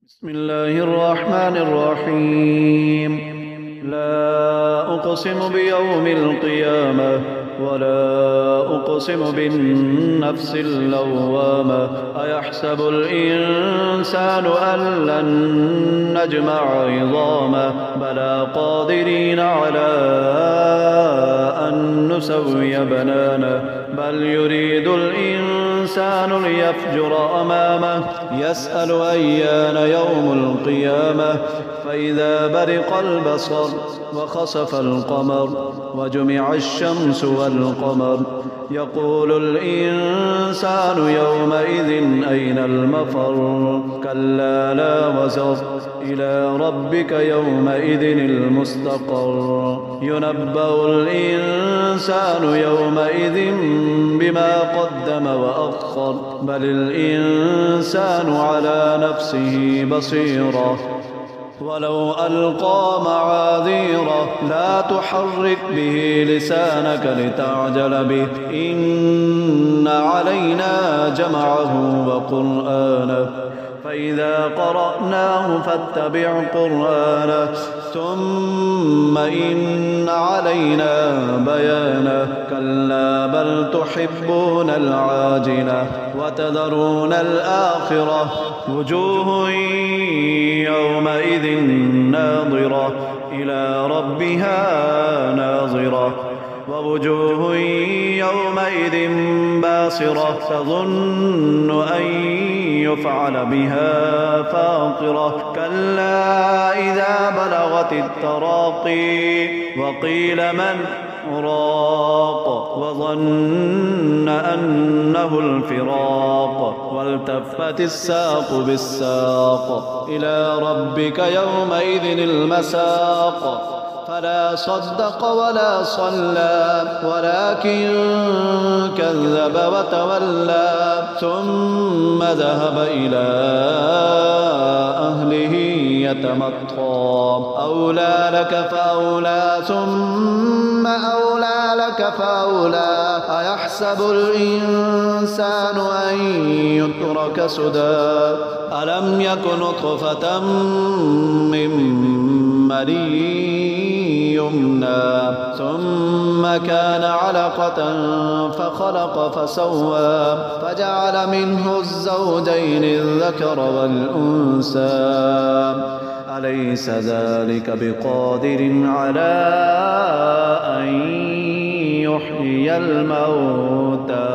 بسم الله الرحمن الرحيم. لا أقسم بيوم القيامة ولا أقسم بالنفس اللوامة. أيحسب الإنسان أن لن نجمع عظامه بلى قادرين على أن نسوي بنانه بل يريد الإنسان ليفجر أمامه يسأل أيان يوم القيامة فإذا برق البصر وخسف القمر وجمع الشمس والقمر يقول الإنسان يومئذ أين المفر كلا لا وزر إلى ربك يومئذ المستقر ينبأ الإنسان يومئذ بما قدم وأخر بل الإنسان على نفسه بصيرة ولو ألقى معاذيره لا تحرك به لسانك لتعجل به إن علينا جمعه وقرآنه فإذا قرأناه فاتبع قرآنه ثم إن علينا بيانه كلا بل تحبون العاجلة وتذرون الآخرة وجوه يومئذ ناظرة إلى ربها ناظرة ووجوه يومئذ باسرة تظن أن يفعل بها فاقرة كلا إذا بلغت التراقي وقيل من راق وظن أنه الفراق والتفت الساق بالساق إلى ربك يومئذ المساق فلا صدق ولا صلى ولكن كذب وتولى ثم ذهب إلى أهله يتمطى أولى لك فأولى ثم أولى لك فأولى أيحسب الإنسان أن يترك سدى ألم يك نطفة من مني يمنى ثم كان علقة فخلق فسوى فجعل منه الزوجين الذكر والأنثى أليس ذلك بقادر على أن يحيي الموتى